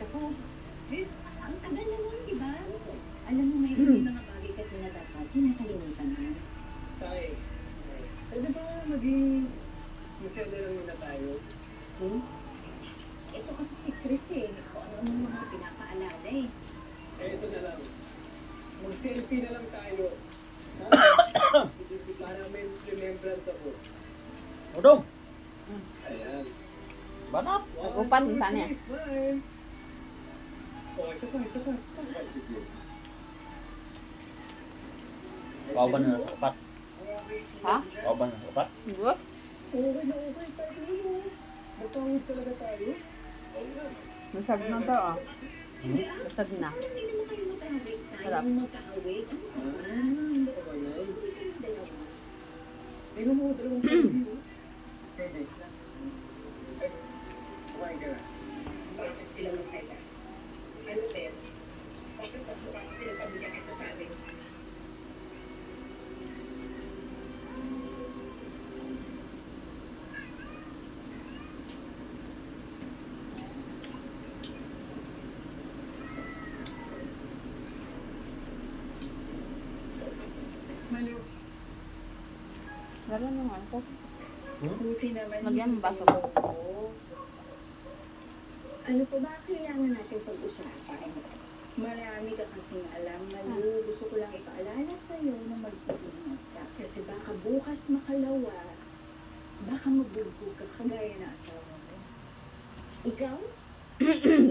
Naku, Chris, ang tagal na nun, di ba? Alam mo, may mga bagay kasi na dapat sinasalimutan mo. Tay, pwede ba maging masaya na lang muna tayo? Ito kasi si Chris eh, kung ano mga pinapaalala eh. Ito na lang. Mag-selfie na lang tayo. Ha? Sige, para may remembrance ako. Udong! Ayan. Banat! Nagupat yung tanya. Two, three, smile. Oh, isa pa. Sige. Pauban na upat. Ha? Pauban na upat. Good? Okay na okay. Tayo mo. Magkawid talaga tayo. Oo na. Masag na to ah. Masag na. Parang hindi naman kayo magkahawig. Sarap. Tayo magkahawig. Ano ka ba? Ano ka ba, Nay? Mahawig kami dalawa. Tingnan mo, dalawang review. Pwede. Ay, kumain ka na. Bakit sila masaya? Ano, Ben? Bakit mas mukha ko sila pamilya kaysa sa amin? Maliw. Meron naman ko. Buti naman. Lagyan ng baso. Oo. Ano pa ba kailangan natin pag-usapan? Marami ka kasing alam, Maliw. Gusto ko lang ipaalala sa'yo na mag-iingat ka. Kasi baka bukas makalawa, baka mabugbog ka kagaya na asawa mo. Ikaw?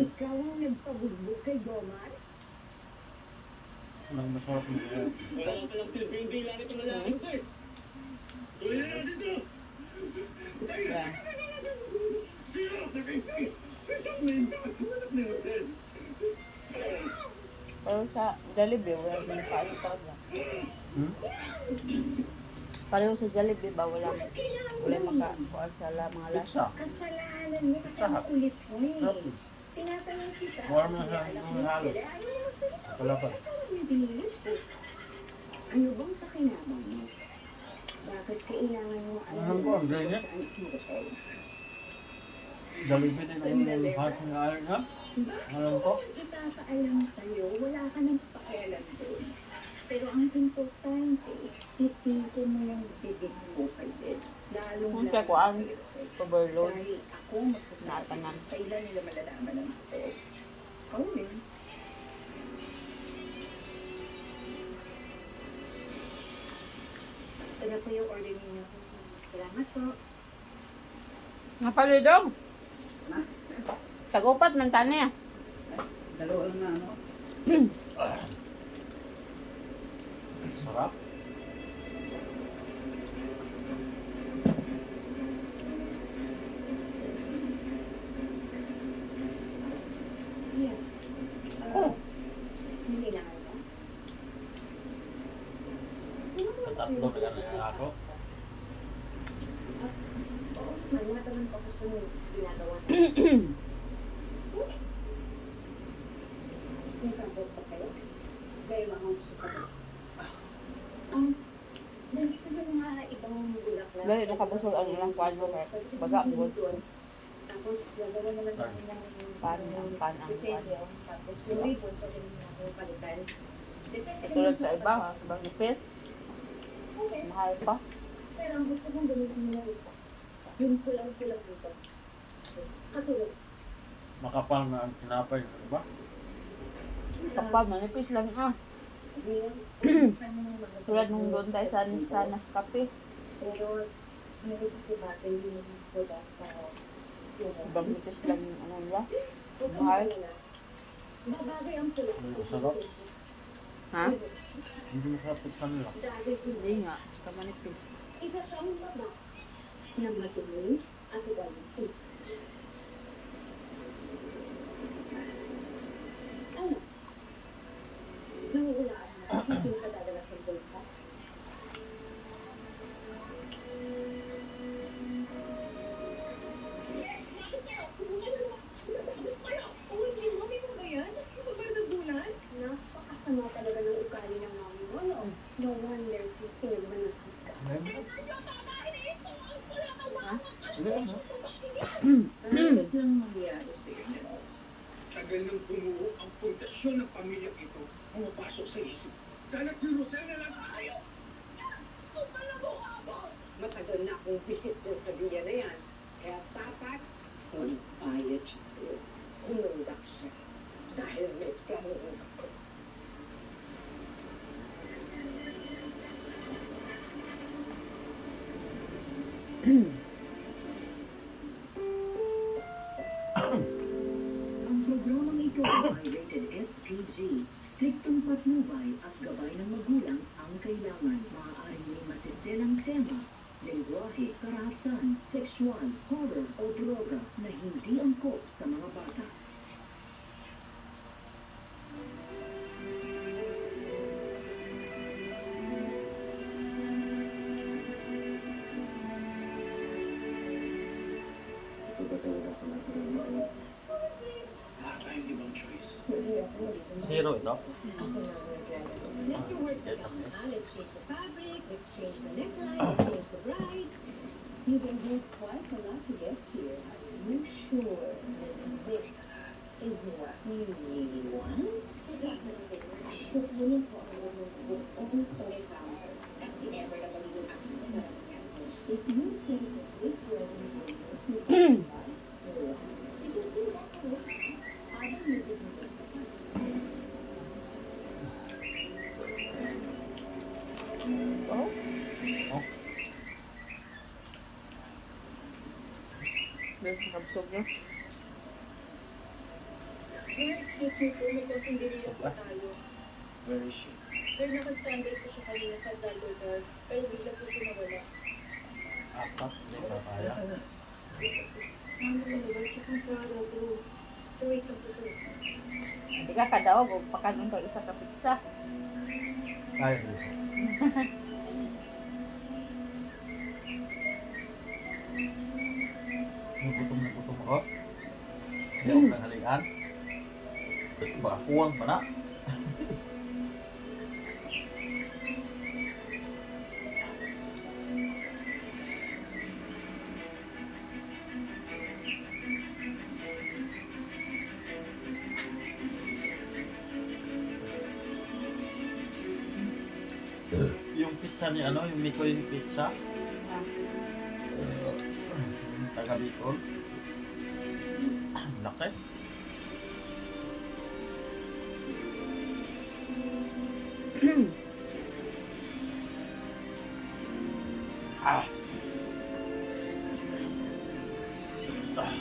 Ikaw ang nagpabugbog kay Gomar? Nang masarap mo. Wala ka palang silbing dila nito na lang ito eh. Tuloy na natin ito. Yeah. Sino? Isang na yung kasunod ni Jose. Pero sa Jollibee, wala din kain talaga. Pareho sa Jollibee ba, wala makakuha sa mga lasa. Pizza. Kasalanan mo kasi ang kulit mo eh. Tinatanong kita Warm kasi na alam siya, mo halo. sila. Ayaw mo magsalita. Wala pa. Kasama mo yung binilip ko. Ano bang pakinabang mo? Bakit kailangan mo Alam ko, ang galing niya. saan ko sa'yo? Jollibee din ang heart ng iron ha? Alam ko. Ipapaalam sa'yo, wala ka nang pakialam doon. Pero ang importante, itigil mo yung bibig mo kay Ben. Kung siya kuhaan, overload. Dahil ako magsasabi Natanan. kailan nila malalaman ang totoo. Ikaw rin. Ito na po yung order ninyo. Salamat po. Napalidong! Tagupat man tani ah. Dalawa lang na ano? Sarap. Yeah. Oh. Hindi na ako. Tatlo na yan ako. Wala naman po ako sa ginagawa. May samples pa kayo? Dahil mga gusto ka ba? Nandito yung mga ibang bulaklak. Dali, nakabusog ang ilang kwadro. Baga, good. Tapos, gagawa naman namin ng Pan ang sisenyo. Tapos, yung ribbon, pwede naman ako palitan. Depende Tulad naman sa iba, ha? Ibang nipis, Okay. mahal pa. Pero ang gusto kong gamitin mo ito, yung pulang-pulang dito. Katulad. Makapal na ang tinapay. Ano ba? Kapag manipis lang ah. Tulad nung doon tayo sa Nescafe. Pero, meron kasi battery yung pula sa Ibang nipis lang yung ano nila. Mahal. Babagay ang pula sa Sarap. Ha? Hindi masarap yung kanila. Dahil Hindi nga. Ka manipis. isa siyang baba na madumi at walang puso. Ano? Nanguhulaan na kasi kadadalat ng bulka. OMG, mami mo ba yan? Yung pagbaradagulan? Napakasama talaga ng ugali ng mami mo, no? No wonder, pinagmanakit ka. Hindi ano? Bakit lang mangyari sa'yo na Rose? Tagal nang bumuo ang pundasyon ng pamilyang ito. Pumapasok sa isip. Sana si Rosel na lang tayo! Kung pala mo ako! Matagal na akong visit dyan sa villa na yan. Kaya dapat magbayad siya sa'yo. Kumundak siya. Dahil may plano ako. Ang programang ito ay rated SPG. Striktong patnubay at gabay ng magulang ang kailangan. Maaaring may masiselang tema, lengguwahe, karahasan, sexual, horror o droga na hindi angkop sa mga bata. Ito ba talaga panagkaroon mo? Wala tayong ibang choice. Zero ito. Let's your work that let's change the fabric, let's change the neckline, let's change the bride. You've endured quite a lot to get here. Are you sure that this is what you really want? Kukunin po ang loob ng buong Torre Campers at si Ever na magiging access mo para mag-camping. If you think that this wedding will make you advance, you can say that away. Habang nagdidikit ka pa. Oh, there's a kabsog niya. Sir, excuse me po, may konting delay lang po tayo. Where is she? Sir, naka-standby po siya kanina sa driver car, pero bigla po siya nawala. Asap. Hindi na kaya. Nasaan na? Ano ka na ba? Check mo sa last room. Sir, wait lang po, sir. Hindi ka kadaog o pakanon ka isa ka pizza. Kaya dito. Gutom ako. Hindi ako nanghalian. Baka kuwang pa na. Yung pizza ni ano, yung Mikoy pizza. Taga Bicol. Laki. Ah. Ah.